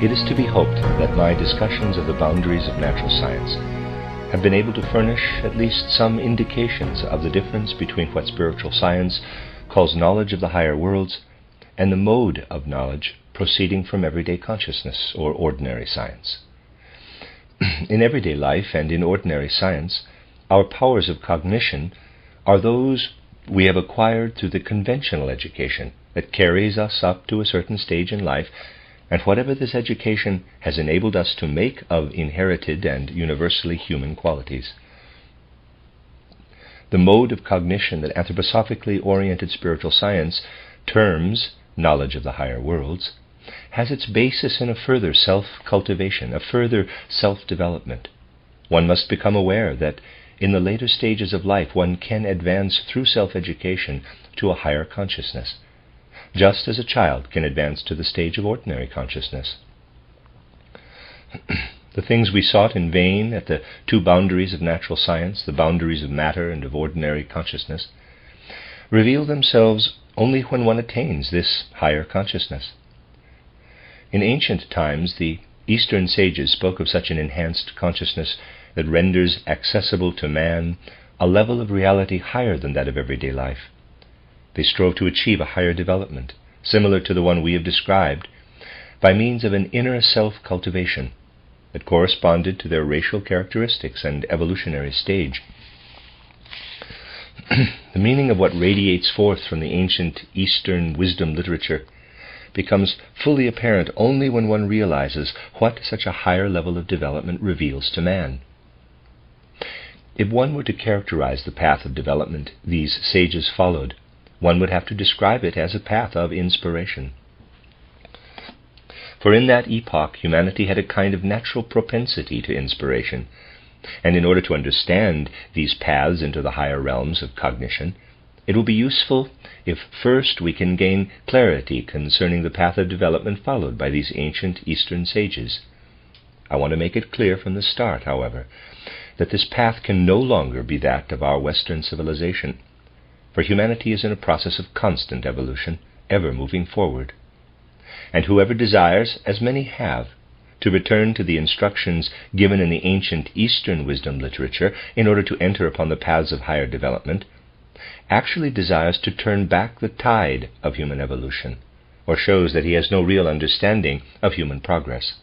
It is to be hoped that my discussions of the boundaries of natural science have been able to furnish at least some indications of the difference between what spiritual science calls knowledge of the higher worlds and the mode of knowledge proceeding from everyday consciousness or ordinary science. In everyday life and in ordinary science, our powers of cognition are those we have acquired through the conventional education that carries us up to a certain stage in life, and whatever this education has enabled us to make of inherited and universally human qualities. The mode of cognition that anthroposophically oriented spiritual science terms knowledge of the higher worlds has its basis in a further self-cultivation, a further self-development. One must become aware that in the later stages of life one can advance through self-education to a higher consciousness, just as a child can advance to the stage of ordinary consciousness. The things we sought in vain at the two boundaries of natural science, the boundaries of matter and of ordinary consciousness, reveal themselves only when one attains this higher consciousness. In ancient times, the Eastern sages spoke of such an enhanced consciousness that renders accessible to man a level of reality higher than that of everyday life. They strove to achieve a higher development, similar to the one we have described, by means of an inner self-cultivation that corresponded to their racial characteristics and evolutionary stage. The meaning of what radiates forth from the ancient Eastern wisdom literature becomes fully apparent only when one realizes what such a higher level of development reveals to man. If one were to characterize the path of development these sages followed, one would have to describe it as a path of inspiration. For in that epoch, humanity had a kind of natural propensity to inspiration, and in order to understand these paths into the higher realms of cognition, it will be useful if first we can gain clarity concerning the path of development followed by these ancient Eastern sages. I want to make it clear from the start, however, that this path can no longer be that of our Western civilization, for humanity is in a process of constant evolution, ever moving forward. And whoever desires, as many have, to return to the instructions given in the ancient Eastern wisdom literature in order to enter upon the paths of higher development, actually desires to turn back the tide of human evolution, or shows that he has no real understanding of human progress.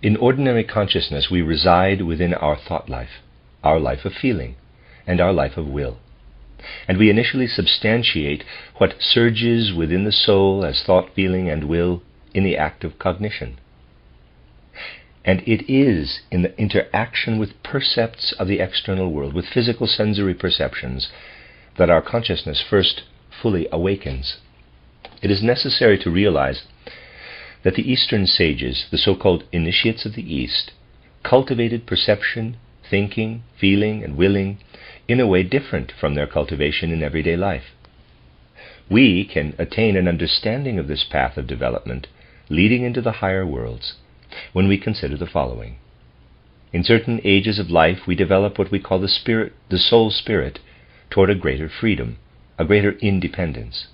In ordinary consciousness we reside within our thought life, our life of feeling, and our life of will. And we initially substantiate what surges within the soul as thought, feeling, and will in the act of cognition. And it is in the interaction with percepts of the external world, with physical sensory perceptions, that our consciousness first fully awakens. It is necessary to realize that the Eastern sages, the so-called initiates of the East, cultivated perception, thinking, feeling, and willing in a way different from their cultivation in everyday life. We can attain an understanding of this path of development leading into the higher worlds when we consider the following. In certain ages of life we develop what we call the soul spirit toward a greater freedom, a greater independence.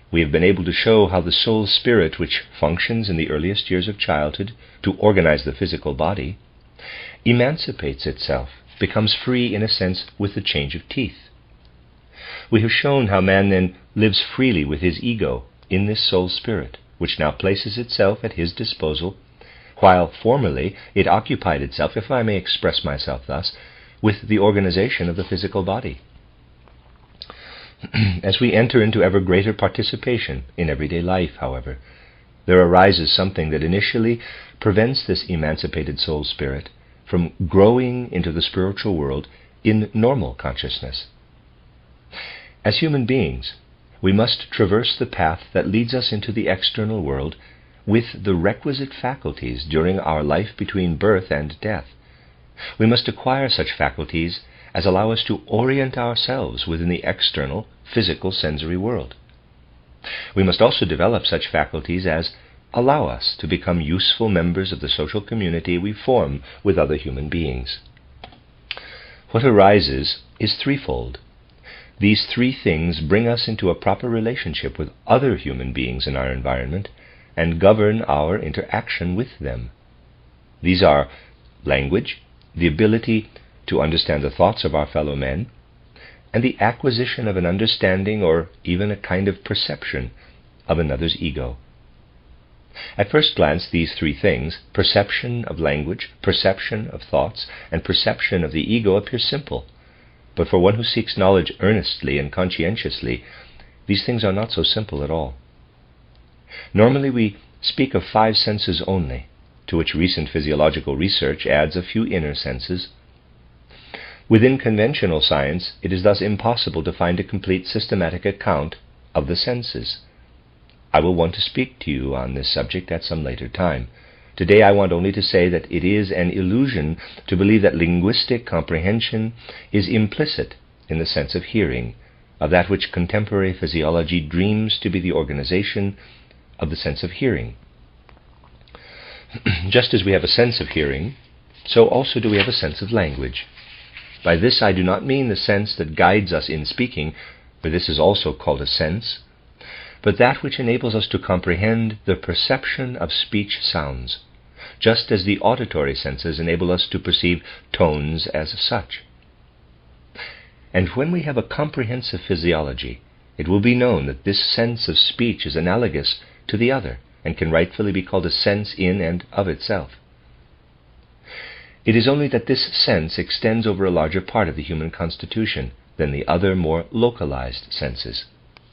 We have been able to show how the soul spirit, which functions in the earliest years of childhood to organize the physical body, emancipates itself, becomes free in a sense with the change of teeth. We have shown how man then lives freely with his ego in this soul spirit, which now places itself at his disposal, while formerly it occupied itself, if I may express myself thus, with the organization of the physical body. As we enter into ever greater participation in everyday life, however, there arises something that initially prevents this emancipated soul spirit from growing into the spiritual world in normal consciousness. As human beings, we must traverse the path that leads us into the external world with the requisite faculties during our life between birth and death. We must acquire such faculties as allow us to orient ourselves within the external, physical, sensory world. We must also develop such faculties as allow us to become useful members of the social community we form with other human beings. What arises is threefold. these three things bring us into a proper relationship with other human beings in our environment and govern our interaction with them. These are language, the ability to understand the thoughts of our fellow men, and the acquisition of an understanding or even a kind of perception of another's ego. At first glance, these three things, perception of language, perception of thoughts, and perception of the ego, appear simple. But for one who seeks knowledge earnestly and conscientiously, these things are not so simple at all. Normally we speak of 5 senses only, to which recent physiological research adds a few inner senses. Within conventional science, it is thus impossible to find a complete systematic account of the senses. I will want to speak to you on this subject at some later time. Today I want only to say that it is an illusion to believe that linguistic comprehension is implicit in the sense of hearing, of that which contemporary physiology dreams to be the organization of the sense of hearing. Just as we have a sense of hearing, so also do we have a sense of language. By this I do not mean the sense that guides us in speaking, for this is also called a sense, but that which enables us to comprehend the perception of speech sounds, just as the auditory senses enable us to perceive tones as such. And when we have a comprehensive physiology, it will be known that this sense of speech is analogous to the other, and can rightfully be called a sense in and of itself. It is only that this sense extends over a larger part of the human constitution than the other more localized senses.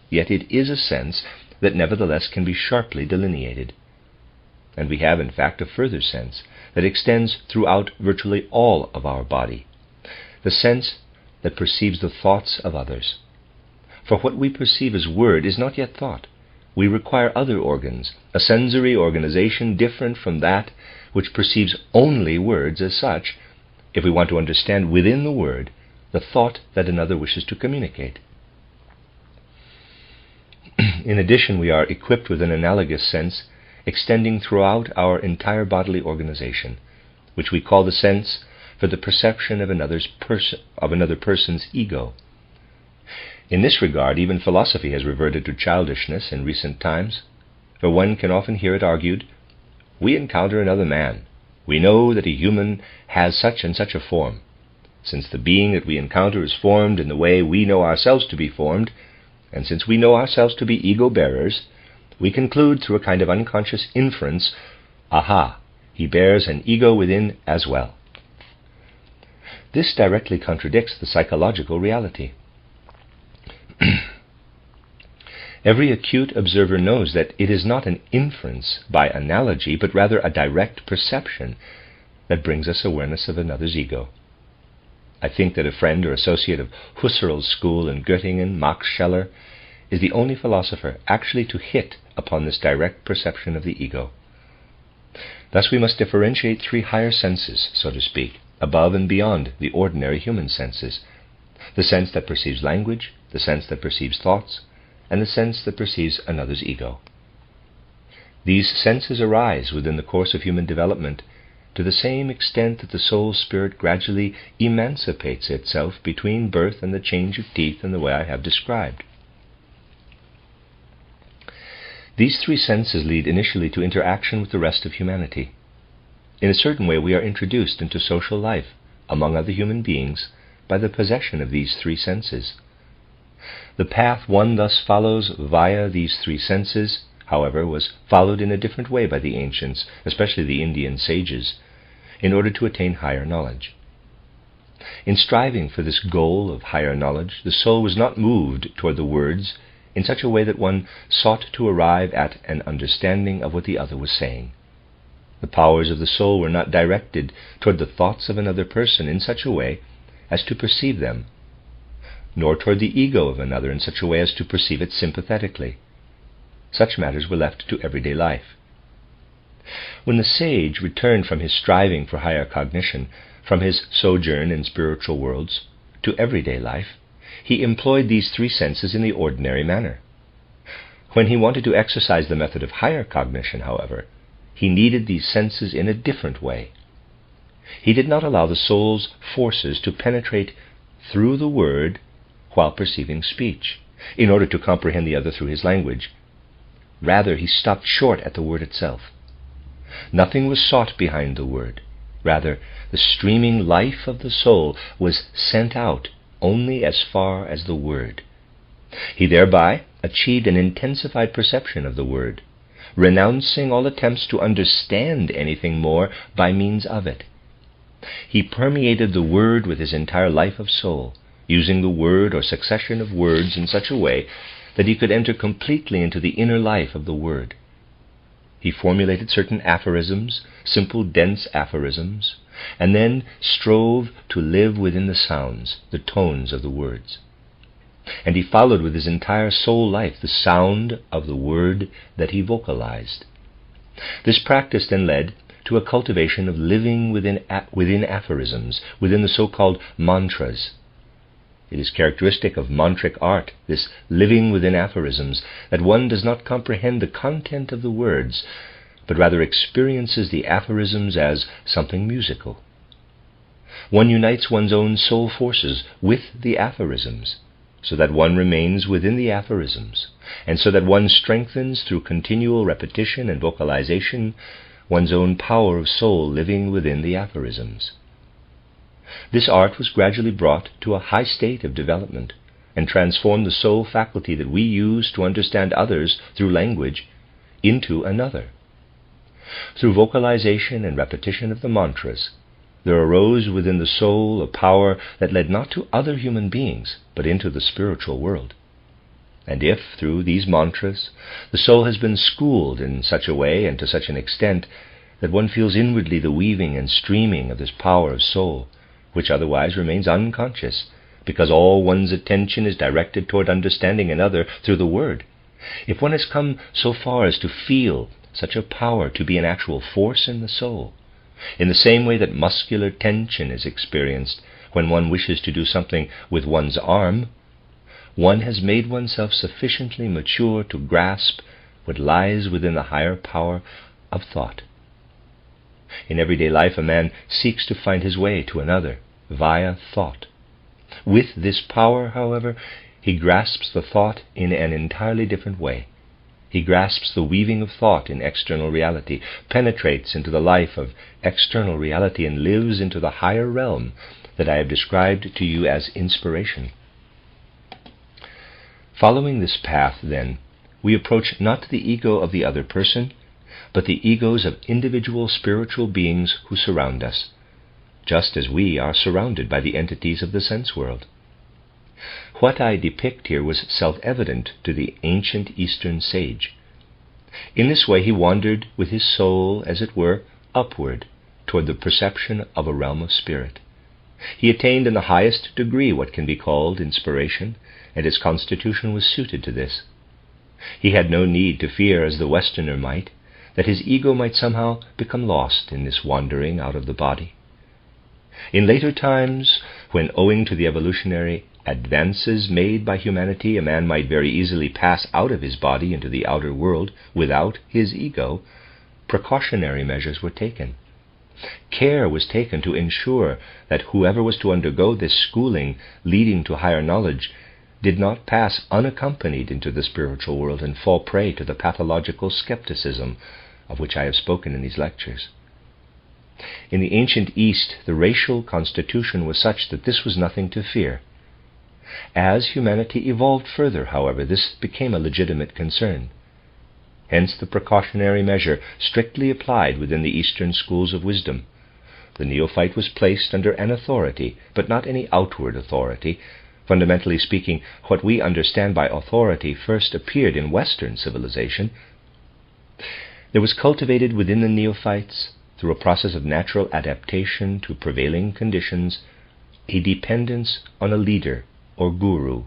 Yet it is a sense that nevertheless can be sharply delineated. And we have in fact a further sense that extends throughout virtually all of our body, the sense that perceives the thoughts of others. For what we perceive as word is not yet thought. We require other organs, a sensory organization different from that which perceives only words as such, if we want to understand within the word the thought that another wishes to communicate. In addition, we are equipped with an analogous sense extending throughout our entire bodily organization, which we call the sense for the perception of another person's ego. In this regard, even philosophy has reverted to childishness in recent times, for one can often hear it argued, "We encounter another man. We know that a human has such and such a form. Since the being that we encounter is formed in the way we know ourselves to be formed, and since we know ourselves to be ego-bearers, we conclude through a kind of unconscious inference, aha, he bears an ego within as well." This directly contradicts the psychological reality. Every acute observer knows that it is not an inference by analogy, but rather a direct perception that brings us awareness of another's ego. I think that a friend or associate of Husserl's school in Göttingen, Max Scheler, is the only philosopher actually to hit upon this direct perception of the ego. Thus we must differentiate 3 higher senses, so to speak, above and beyond the ordinary human senses: the sense that perceives language, the sense that perceives thoughts, and the sense that perceives another's ego. These senses arise within the course of human development to the same extent that the soul spirit gradually emancipates itself between birth and the change of teeth in the way I have described. These 3 senses lead initially to interaction with the rest of humanity. In a certain way we are introduced into social life among other human beings by the possession of these 3 senses. The path one thus follows via these 3 senses, however, was followed in a different way by the ancients, especially the Indian sages, in order to attain higher knowledge. In striving for this goal of higher knowledge, the soul was not moved toward the words in such a way that one sought to arrive at an understanding of what the other was saying. The powers of the soul were not directed toward the thoughts of another person in such a way as to perceive them, nor toward the ego of another in such a way as to perceive it sympathetically. Such matters were left to everyday life. When the sage returned from his striving for higher cognition, from his sojourn in spiritual worlds, to everyday life, he employed these 3 senses in the ordinary manner. When he wanted to exercise the method of higher cognition, however, he needed these senses in a different way. He did not allow the soul's forces to penetrate through the word while perceiving speech, in order to comprehend the other through his language. Rather, he stopped short at the word itself. Nothing was sought behind the word. Rather, the streaming life of the soul was sent out only as far as the word. He thereby achieved an intensified perception of the word, renouncing all attempts to understand anything more by means of it. He permeated the word with his entire life of soul, using the word or succession of words in such a way that he could enter completely into the inner life of the word. He formulated certain aphorisms, simple, dense aphorisms, and then strove to live within the sounds, the tones of the words. And he followed with his entire soul life the sound of the word that he vocalized. This practice then led to a cultivation of living within aphorisms, within the so-called mantras. It is characteristic of mantric art, this living within aphorisms, that one does not comprehend the content of the words, but rather experiences the aphorisms as something musical. One unites one's own soul forces with the aphorisms, so that one remains within the aphorisms, and so that one strengthens through continual repetition and vocalization one's own power of soul living within the aphorisms. This art was gradually brought to a high state of development and transformed the soul faculty that we use to understand others through language into another. Through vocalization and repetition of the mantras, there arose within the soul a power that led not to other human beings, but into the spiritual world. And if, through these mantras, the soul has been schooled in such a way and to such an extent that one feels inwardly the weaving and streaming of this power of soul, which otherwise remains unconscious, because all one's attention is directed toward understanding another through the word, if one has come so far as to feel such a power to be an actual force in the soul, in the same way that muscular tension is experienced when one wishes to do something with one's arm, one has made oneself sufficiently mature to grasp what lies within the higher power of thought. In everyday life, a man seeks to find his way to another via thought. With this power, however, he grasps the thought in an entirely different way. He grasps the weaving of thought in external reality, penetrates into the life of external reality, and lives into the higher realm that I have described to you as inspiration. Following this path, then, we approach not the ego of the other person, but the egos of individual spiritual beings who surround us, just as we are surrounded by the entities of the sense world. What I depict here was self-evident to the ancient Eastern sage. In this way he wandered with his soul, as it were, upward toward the perception of a realm of spirit. He attained in the highest degree what can be called inspiration, and his constitution was suited to this. He had no need to fear, as the Westerner might, that his ego might somehow become lost in this wandering out of the body. In later times, when owing to the evolutionary advances made by humanity, a man might very easily pass out of his body into the outer world without his ego, precautionary measures were taken. Care was taken to ensure that whoever was to undergo this schooling leading to higher knowledge did not pass unaccompanied into the spiritual world and fall prey to the pathological skepticism of which I have spoken in these lectures. In the ancient East, the racial constitution was such that this was nothing to fear. As humanity evolved further, however, this became a legitimate concern. Hence the precautionary measure strictly applied within the Eastern schools of wisdom. The neophyte was placed under an authority, but not any outward authority. Fundamentally speaking, what we understand by authority first appeared in Western civilization. There was cultivated within the neophytes, through a process of natural adaptation to prevailing conditions, a dependence on a leader or guru.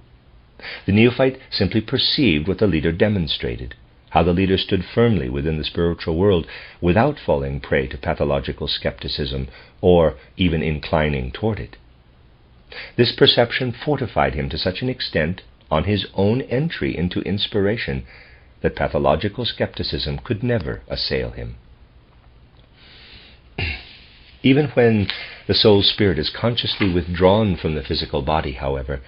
The neophyte simply perceived what the leader demonstrated, how the leader stood firmly within the spiritual world without falling prey to pathological skepticism or even inclining toward it. This perception fortified him to such an extent on his own entry into inspiration that pathological skepticism could never assail him. Even when the soul spirit is consciously withdrawn from the physical body, however,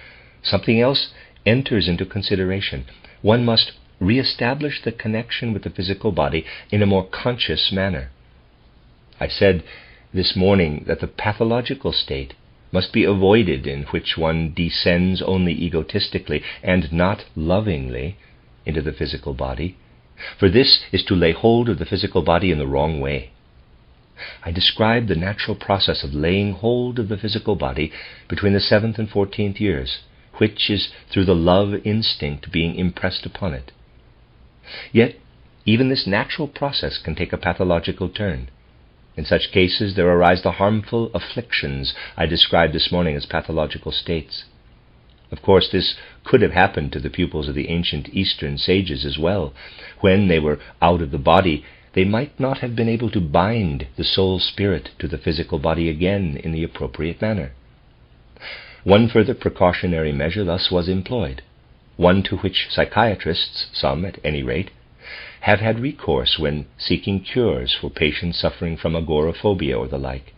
something else enters into consideration. One must re-establish the connection with the physical body in a more conscious manner. I said this morning that the pathological state must be avoided, in which one descends only egotistically and not lovingly into the physical body, for this is to lay hold of the physical body in the wrong way. I described the natural process of laying hold of the physical body between the 7th and 14th years, which is through the love instinct being impressed upon it. Yet, even this natural process can take a pathological turn. In such cases, there arise the harmful afflictions I described this morning as pathological states. Of course, this could have happened to the pupils of the ancient Eastern sages as well. When they were out of the body, they might not have been able to bind the soul spirit to the physical body again in the appropriate manner. One further precautionary measure thus was employed, one to which psychiatrists, some at any rate, have had recourse when seeking cures for patients suffering from agoraphobia or the like.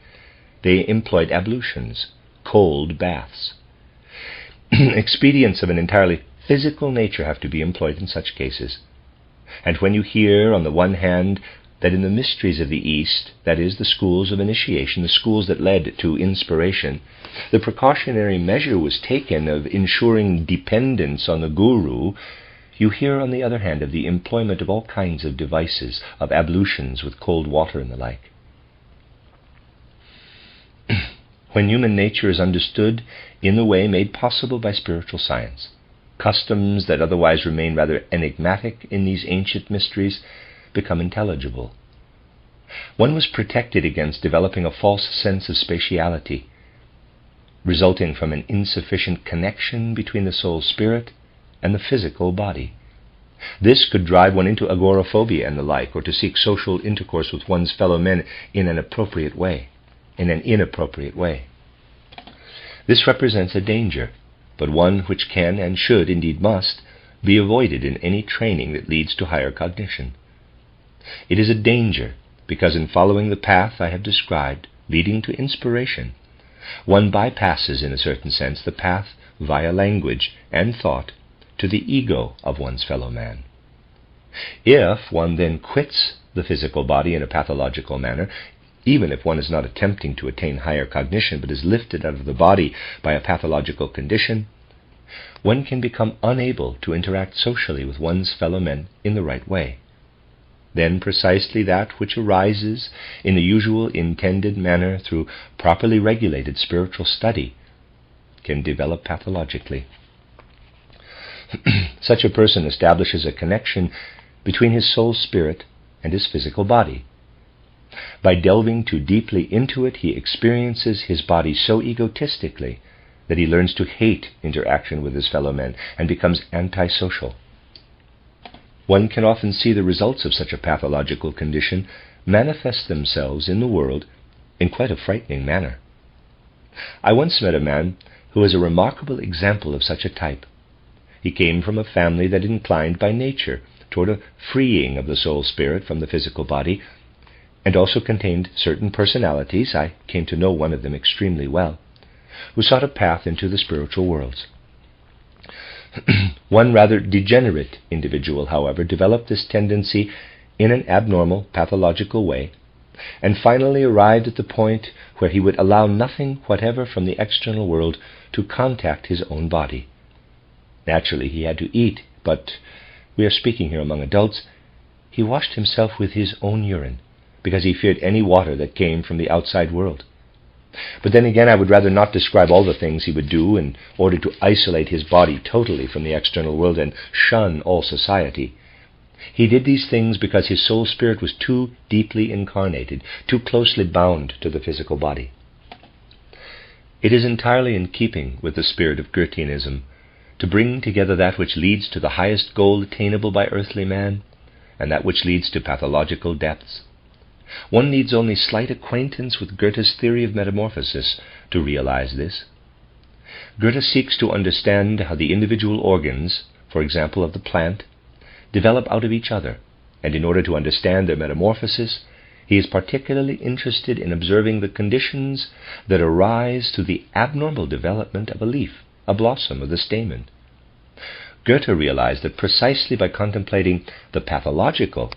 They employed ablutions, cold baths. Expedients of an entirely physical nature have to be employed in such cases. And when you hear, on the one hand, that in the mysteries of the East, that is, the schools of initiation, the schools that led to inspiration, the precautionary measure was taken of ensuring dependence on the guru, you hear, on the other hand, of the employment of all kinds of devices, of ablutions with cold water and the like. When human nature is understood in the way made possible by spiritual science, customs that otherwise remain rather enigmatic in these ancient mysteries become intelligible. One was protected against developing a false sense of spatiality, resulting from an insufficient connection between the soul spirit and the physical body. This could drive one into agoraphobia and the like, or to seek social intercourse with one's fellow men in an inappropriate way. This represents a danger, but one which can and should, indeed must, be avoided in any training that leads to higher cognition. It is a danger because in following the path I have described, leading to inspiration, one bypasses, in a certain sense, the path via language and thought to the ego of one's fellow man. If one then quits the physical body in a pathological manner, even if one is not attempting to attain higher cognition but is lifted out of the body by a pathological condition, one can become unable to interact socially with one's fellow men in the right way. Then precisely that which arises in the usual intended manner through properly regulated spiritual study can develop pathologically. Such a person establishes a connection between his soul spirit and his physical body. By delving too deeply into it, he experiences his body so egotistically that he learns to hate interaction with his fellow men and becomes antisocial. One can often see the results of such a pathological condition manifest themselves in the world in quite a frightening manner. I once met a man who was a remarkable example of such a type. He came from a family that inclined by nature toward a freeing of the soul spirit from the physical body, and also contained certain personalities, I came to know one of them extremely well, who sought a path into the spiritual worlds. One rather degenerate individual, however, developed this tendency in an abnormal, pathological way, and finally arrived at the point where he would allow nothing whatever from the external world to contact his own body. Naturally, he had to eat, but we are speaking here among adults. He washed himself with his own urine, because he feared any water that came from the outside world. But then again, I would rather not describe all the things he would do in order to isolate his body totally from the external world and shun all society. He did these things because his soul spirit was too deeply incarnated, too closely bound to the physical body. It is entirely in keeping with the spirit of Goetheanism to bring together that which leads to the highest goal attainable by earthly man and that which leads to pathological depths. One needs only slight acquaintance with Goethe's theory of metamorphosis to realize this. Goethe seeks to understand how the individual organs, for example of the plant, develop out of each other, and in order to understand their metamorphosis, he is particularly interested in observing the conditions that arise through the abnormal development of a leaf, a blossom of the stamen. Goethe realized that precisely by contemplating the pathological,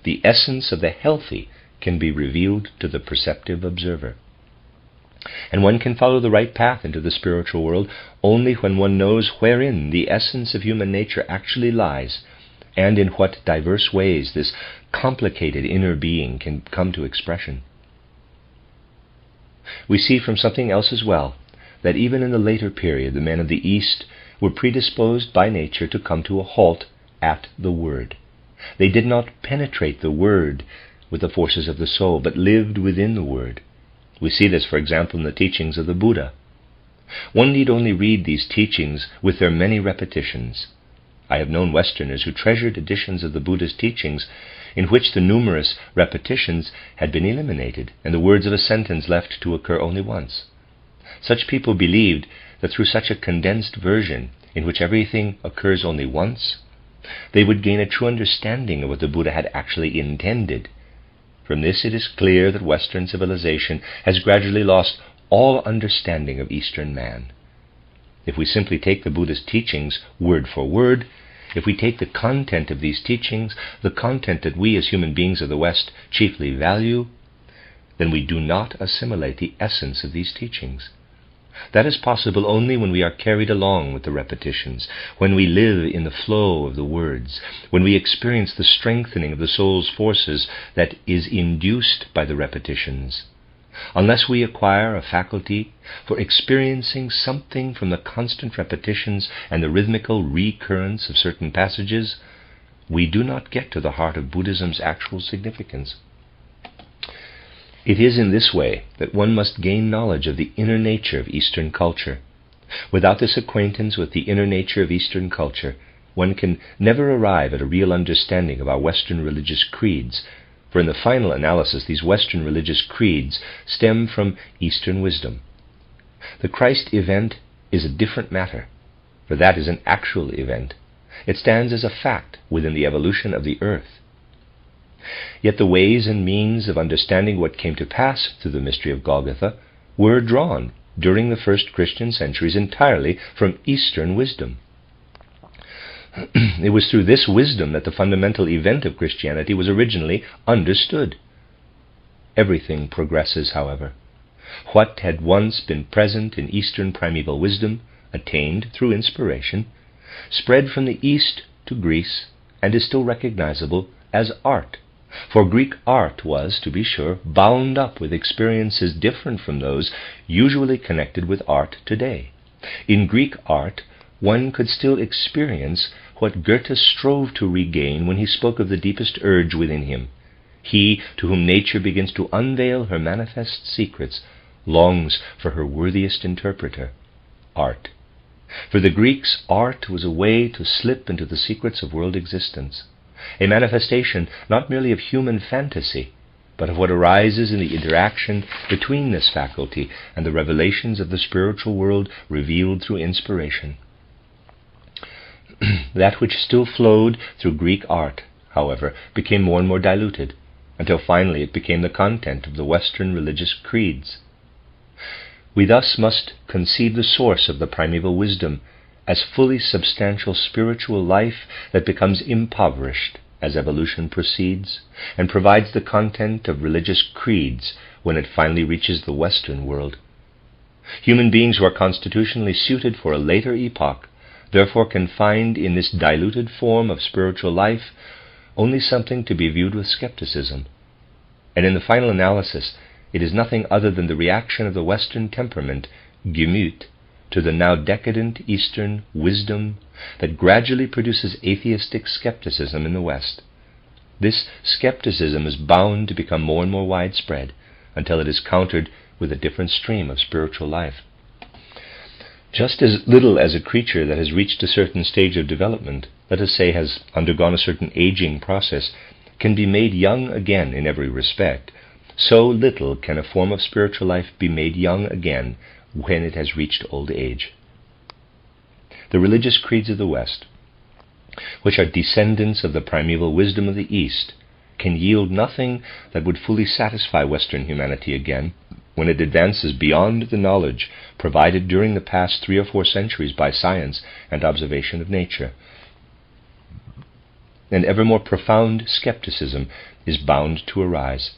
the essence of the healthy can be revealed to the perceptive observer. And one can follow the right path into the spiritual world only when one knows wherein the essence of human nature actually lies, and in what diverse ways this complicated inner being can come to expression. We see from something else as well that even in the later period the men of the East were predisposed by nature to come to a halt at the Word. They did not penetrate the Word with the forces of the soul, but lived within the Word. We see this, for example, in the teachings of the Buddha. One need only read these teachings with their many repetitions. I have known Westerners who treasured editions of the Buddha's teachings in which the numerous repetitions had been eliminated and the words of a sentence left to occur only once. Such people believed that through such a condensed version, in which everything occurs only once, they would gain a true understanding of what the Buddha had actually intended. From this it is clear that Western civilization has gradually lost all understanding of Eastern man. If we simply take the Buddha's teachings word for word, if we take the content of these teachings, the content that we as human beings of the West chiefly value, then we do not assimilate the essence of these teachings. That is possible only when we are carried along with the repetitions, when we live in the flow of the words, when we experience the strengthening of the soul's forces that is induced by the repetitions. Unless we acquire a faculty for experiencing something from the constant repetitions and the rhythmical recurrence of certain passages, we do not get to the heart of Buddhism's actual significance. It is in this way that one must gain knowledge of the inner nature of Eastern culture. Without this acquaintance with the inner nature of Eastern culture, one can never arrive at a real understanding of our Western religious creeds, for in the final analysis these Western religious creeds stem from Eastern wisdom. The Christ event is a different matter, for that is an actual event. It stands as a fact within the evolution of the earth. Yet the ways and means of understanding what came to pass through the mystery of Golgotha were drawn during the first Christian centuries entirely from Eastern wisdom. It was through this wisdom that the fundamental event of Christianity was originally understood. Everything progresses, however. What had once been present in Eastern primeval wisdom, attained through inspiration, spread from the East to Greece and is still recognizable as art. For Greek art was, to be sure, bound up with experiences different from those usually connected with art today. In Greek art, one could still experience what Goethe strove to regain when he spoke of the deepest urge within him. He, to whom nature begins to unveil her manifest secrets, longs for her worthiest interpreter, art. For the Greeks, art was a way to slip into the secrets of world existence, a manifestation not merely of human fantasy, but of what arises in the interaction between this faculty and the revelations of the spiritual world revealed through inspiration. That which still flowed through Greek art, however, became more and more diluted, until finally it became the content of the Western religious creeds. We thus must conceive the source of the primeval wisdom as fully substantial spiritual life that becomes impoverished as evolution proceeds and provides the content of religious creeds when it finally reaches the Western world. Human beings who are constitutionally suited for a later epoch therefore can find in this diluted form of spiritual life only something to be viewed with skepticism. And in the final analysis, it is nothing other than the reaction of the Western temperament, Gemüt, to the now decadent Eastern wisdom that gradually produces atheistic skepticism in the West. This skepticism is bound to become more and more widespread until it is countered with a different stream of spiritual life. Just as little as a creature that has reached a certain stage of development, let us say has undergone a certain aging process, can be made young again in every respect, so little can a form of spiritual life be made young again when it has reached old age. The religious creeds of the West, which are descendants of the primeval wisdom of the East, can yield nothing that would fully satisfy Western humanity again when it advances beyond the knowledge provided during the past 3 or 4 centuries by science and observation of nature. An ever more profound skepticism is bound to arise,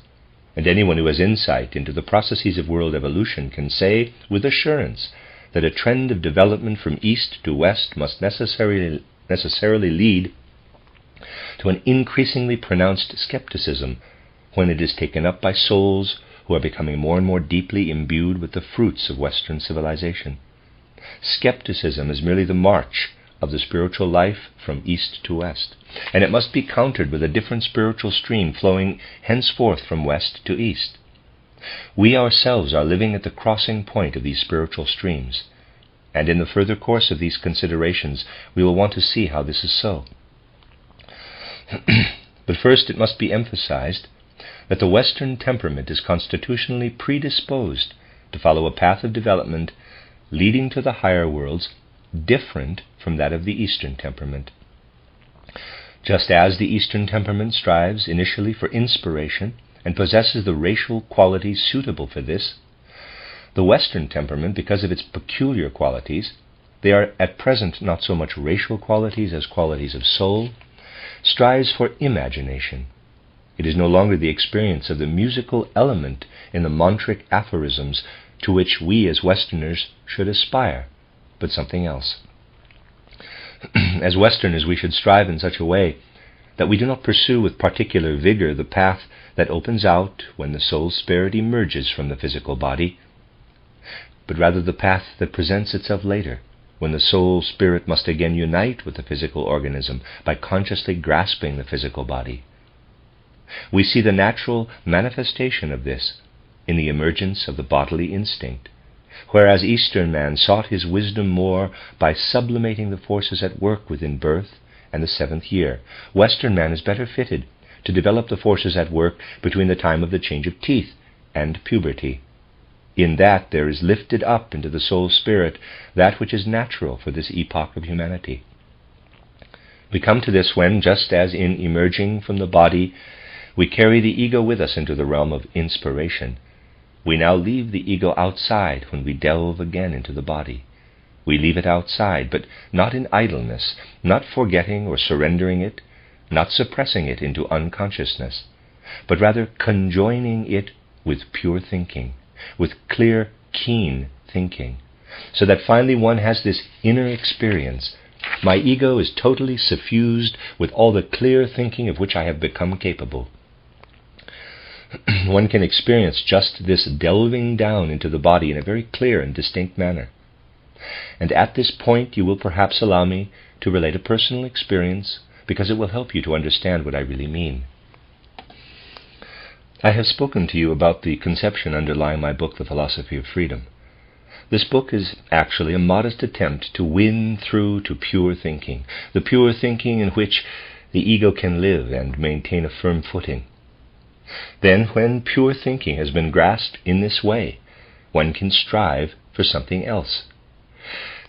and anyone who has insight into the processes of world evolution can say with assurance that a trend of development from east to west must necessarily lead to an increasingly pronounced skepticism when it is taken up by souls who are becoming more and more deeply imbued with the fruits of Western civilization. Skepticism is merely the march of the spiritual life from east to west, and it must be countered with a different spiritual stream flowing henceforth from west to east. We ourselves are living at the crossing point of these spiritual streams, and in the further course of these considerations we will want to see how this is so. But first it must be emphasized that the Western temperament is constitutionally predisposed to follow a path of development leading to the higher worlds different from that of the Eastern temperament. Just as the Eastern temperament strives initially for inspiration and possesses the racial qualities suitable for this, the Western temperament, because of its peculiar qualities, they are at present not so much racial qualities as qualities of soul, strives for imagination. It is no longer the experience of the musical element in the mantric aphorisms to which we as Westerners should aspire, but something else. As Westerners, we should strive in such a way that we do not pursue with particular vigor the path that opens out when the soul spirit emerges from the physical body, but rather the path that presents itself later, when the soul spirit must again unite with the physical organism by consciously grasping the physical body. We see the natural manifestation of this in the emergence of the bodily instinct, whereas Eastern man sought his wisdom more by sublimating the forces at work within birth and the 7th year. Western man is better fitted to develop the forces at work between the time of the change of teeth and puberty. In that there is lifted up into the soul spirit that which is natural for this epoch of humanity. We come to this when, just as in emerging from the body, we carry the ego with us into the realm of inspiration, we now leave the ego outside when we delve again into the body. We leave it outside, but not in idleness, not forgetting or surrendering it, not suppressing it into unconsciousness, but rather conjoining it with pure thinking, with clear, keen thinking, so that finally one has this inner experience. My ego is totally suffused with all the clear thinking of which I have become capable. One can experience just this delving down into the body in a very clear and distinct manner. And at this point you will perhaps allow me to relate a personal experience, because it will help you to understand what I really mean. I have spoken to you about the conception underlying my book, The Philosophy of Freedom. This book is actually a modest attempt to win through to pure thinking, the pure thinking in which the ego can live and maintain a firm footing. Then, when pure thinking has been grasped in this way, one can strive for something else.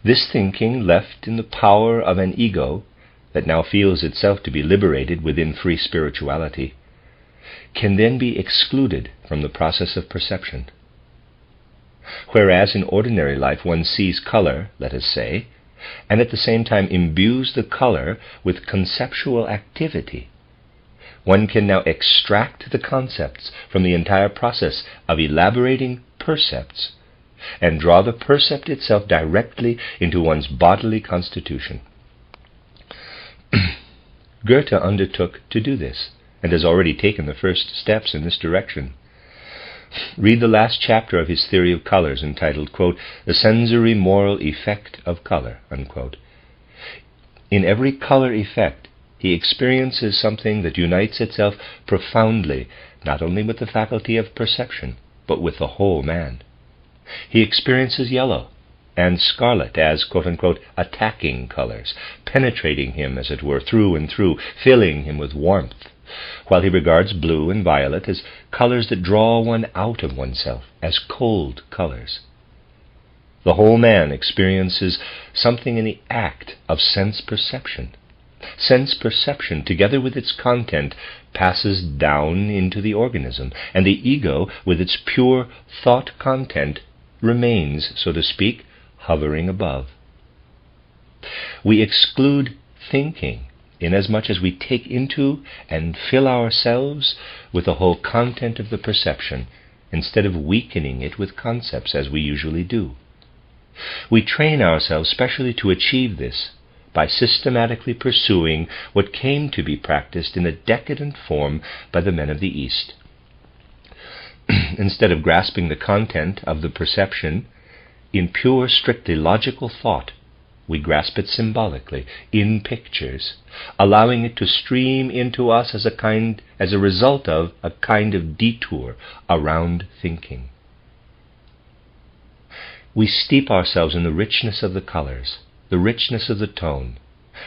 This thinking, left in the power of an ego that now feels itself to be liberated within free spirituality, can then be excluded from the process of perception. Whereas in ordinary life one sees color, let us say, and at the same time imbues the color with conceptual activity, one can now extract the concepts from the entire process of elaborating percepts and draw the percept itself directly into one's bodily constitution. Goethe undertook to do this, and has already taken the first steps in this direction. Read the last chapter of his theory of colors, entitled, quote, "The Sensory Moral Effect of Color," unquote. In every color effect, he experiences something that unites itself profoundly, not only with the faculty of perception, but with the whole man. He experiences yellow and scarlet as, quote-unquote, attacking colors, penetrating him, as it were, through and through, filling him with warmth, while he regards blue and violet as colors that draw one out of oneself, as cold colors. The whole man experiences something in the act of sense perception, Sense perception, together with its content, passes down into the organism, and the ego, with its pure thought content, remains, so to speak, hovering above. We exclude thinking inasmuch as we take into and fill ourselves with the whole content of the perception, instead of weakening it with concepts as we usually do. We train ourselves specially to achieve this by systematically pursuing what came to be practiced in a decadent form by the men of the East. Instead of grasping the content of the perception in pure, strictly logical thought, we grasp it symbolically, in pictures, allowing it to stream into us as a result of a kind of detour around thinking. We steep ourselves in the richness of the colors, the richness of the tone,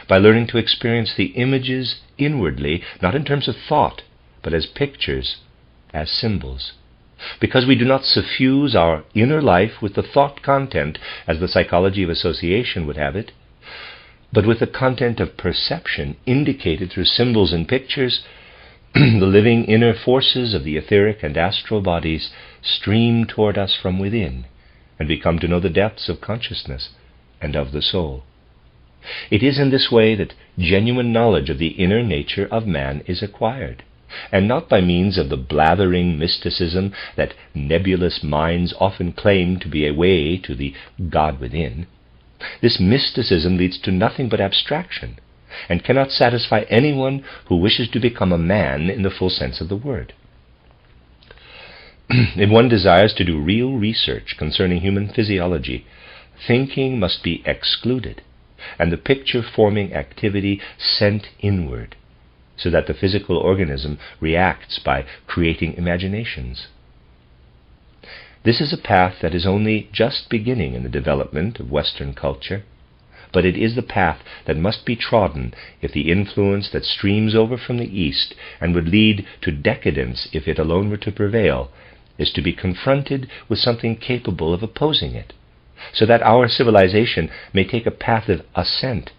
by learning to experience the images inwardly, not in terms of thought, but as pictures, as symbols. Because we do not suffuse our inner life with the thought content, as the psychology of association would have it, but with the content of perception indicated through symbols and pictures, the living inner forces of the etheric and astral bodies stream toward us from within, and we come to know the depths of consciousness and of the soul. It is in this way that genuine knowledge of the inner nature of man is acquired, and not by means of the blathering mysticism that nebulous minds often claim to be a way to the God within. This mysticism leads to nothing but abstraction, and cannot satisfy anyone who wishes to become a man in the full sense of the word. If one desires to do real research concerning human physiology, thinking must be excluded, and the picture-forming activity sent inward, so that the physical organism reacts by creating imaginations. This is a path that is only just beginning in the development of Western culture, but it is the path that must be trodden if the influence that streams over from the East and would lead to decadence if it alone were to prevail is to be confronted with something capable of opposing it, so that our civilization may take a path of ascent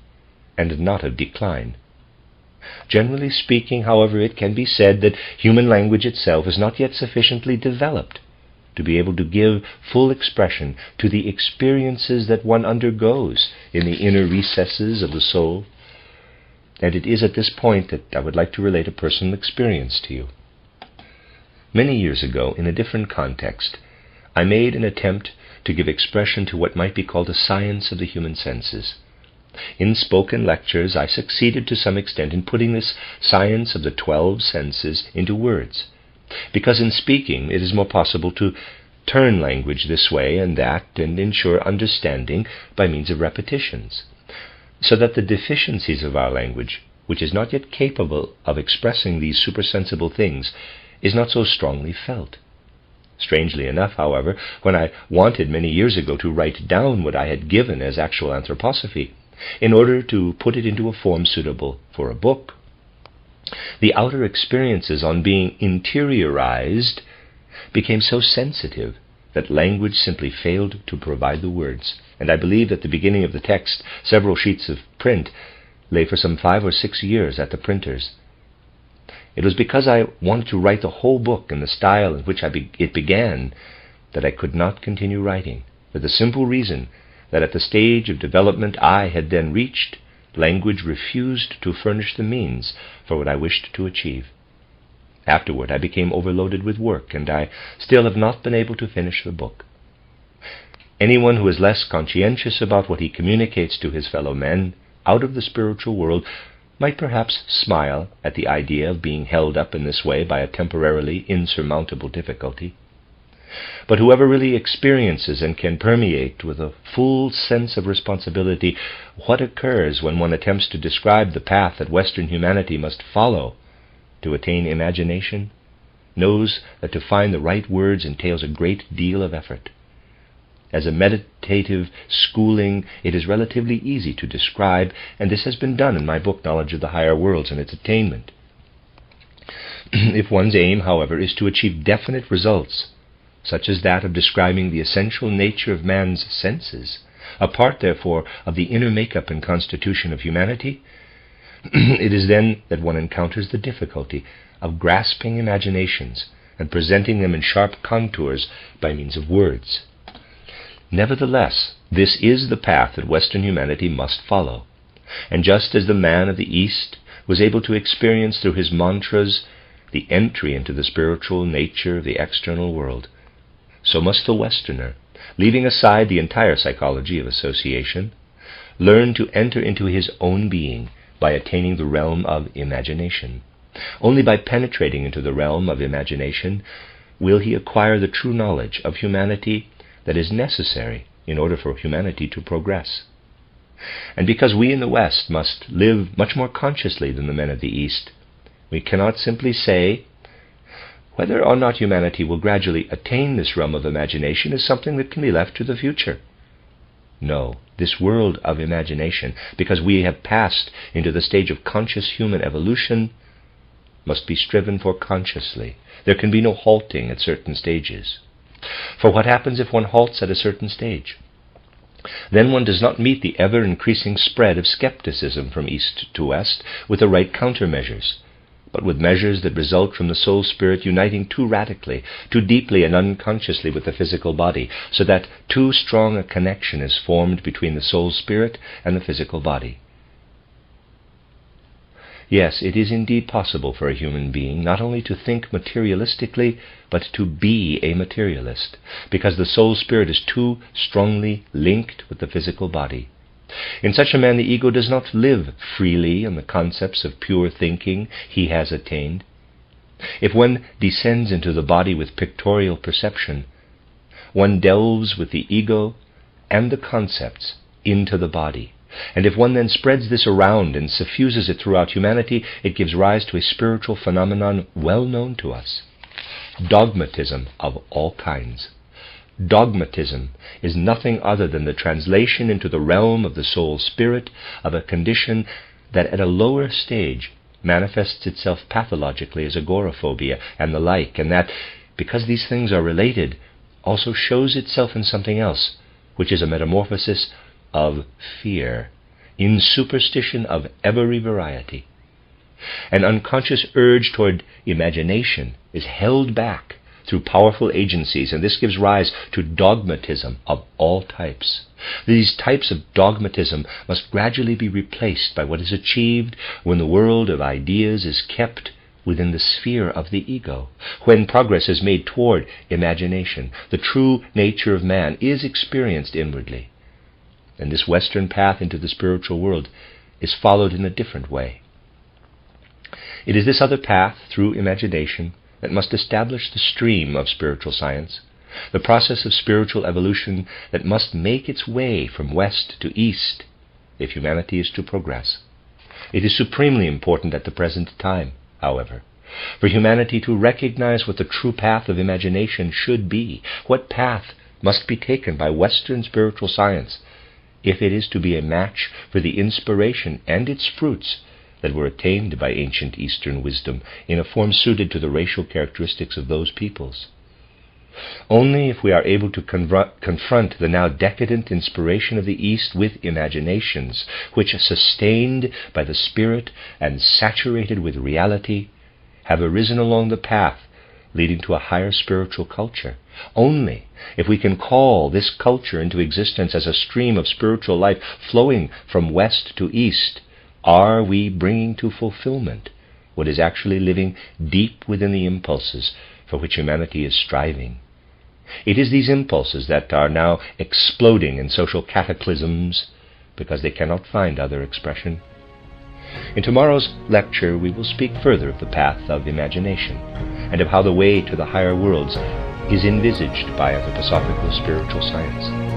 and not of decline. Generally speaking, however, it can be said that human language itself is not yet sufficiently developed to be able to give full expression to the experiences that one undergoes in the inner recesses of the soul. And it is at this point that I would like to relate a personal experience to you. Many years ago, in a different context, I made an attempt to give expression to what might be called a science of the human senses. In spoken lectures, I succeeded to some extent in putting this science of the 12 senses into words, because in speaking it is more possible to turn language this way and that and ensure understanding by means of repetitions, so that the deficiencies of our language, which is not yet capable of expressing these supersensible things, is not so strongly felt. Strangely enough, however, when I wanted many years ago to write down what I had given as actual anthroposophy, in order to put it into a form suitable for a book, the outer experiences on being interiorized became so sensitive that language simply failed to provide the words, and I believe at the beginning of the text several sheets of print lay for some 5 or 6 years at the printers. It was because I wanted to write the whole book in the style in which it began that I could not continue writing, for the simple reason that at the stage of development I had then reached, language refused to furnish the means for what I wished to achieve. Afterward I became overloaded with work, and I still have not been able to finish the book. Anyone who is less conscientious about what he communicates to his fellow men out of the spiritual world might perhaps smile at the idea of being held up in this way by a temporarily insurmountable difficulty. But whoever really experiences and can permeate with a full sense of responsibility what occurs when one attempts to describe the path that Western humanity must follow to attain imagination, knows that to find the right words entails a great deal of effort. As a meditative schooling, it is relatively easy to describe, and this has been done in my book, Knowledge of the Higher Worlds and Its Attainment. If one's aim, however, is to achieve definite results, such as that of describing the essential nature of man's senses, apart, therefore, of the inner makeup and constitution of humanity, It is then that one encounters the difficulty of grasping imaginations and presenting them in sharp contours by means of words. Nevertheless, this is the path that Western humanity must follow. And just as the man of the East was able to experience through his mantras the entry into the spiritual nature of the external world, so must the Westerner, leaving aside the entire psychology of association, learn to enter into his own being by attaining the realm of imagination. Only by penetrating into the realm of imagination will he acquire the true knowledge of humanity that is necessary in order for humanity to progress. And because we in the West must live much more consciously than the men of the East, we cannot simply say whether or not humanity will gradually attain this realm of imagination is something that can be left to the future. No, this world of imagination, because we have passed into the stage of conscious human evolution, must be striven for consciously. There can be no halting at certain stages. For what happens if one halts at a certain stage? Then one does not meet the ever-increasing spread of skepticism from east to west with the right countermeasures, but with measures that result from the soul spirit uniting too radically, too deeply and unconsciously with the physical body, so that too strong a connection is formed between the soul spirit and the physical body. Yes, it is indeed possible for a human being not only to think materialistically, but to be a materialist, because the soul spirit is too strongly linked with the physical body. In such a man, the ego does not live freely in the concepts of pure thinking he has attained. If one descends into the body with pictorial perception, one delves with the ego and the concepts into the body. And if one then spreads this around and suffuses it throughout humanity, it gives rise to a spiritual phenomenon well known to us: dogmatism of all kinds. Dogmatism is nothing other than the translation into the realm of the soul spirit of a condition that at a lower stage manifests itself pathologically as agoraphobia and the like, and that, because these things are related, also shows itself in something else, which is a metamorphosis of fear, in superstition of every variety. An unconscious urge toward imagination is held back through powerful agencies, and this gives rise to dogmatism of all types. These types of dogmatism must gradually be replaced by what is achieved when the world of ideas is kept within the sphere of the ego, when progress is made toward imagination. The true nature of man is experienced inwardly. And this Western path into the spiritual world is followed in a different way. It is this other path, through imagination, that must establish the stream of spiritual science, the process of spiritual evolution that must make its way from west to east if humanity is to progress. It is supremely important at the present time, however, for humanity to recognize what the true path of imagination should be, what path must be taken by Western spiritual science, if it is to be a match for the inspiration and its fruits that were attained by ancient Eastern wisdom in a form suited to the racial characteristics of those peoples. Only if we are able to confront the now decadent inspiration of the East with imaginations, which, sustained by the Spirit and saturated with reality, have arisen along the path leading to a higher spiritual culture. Only if we can call this culture into existence as a stream of spiritual life flowing from west to east, are we bringing to fulfillment what is actually living deep within the impulses for which humanity is striving. It is these impulses that are now exploding in social cataclysms because they cannot find other expression. In tomorrow's lecture, we will speak further of the path of imagination and of how the way to the higher worlds is envisaged by anthroposophical spiritual science.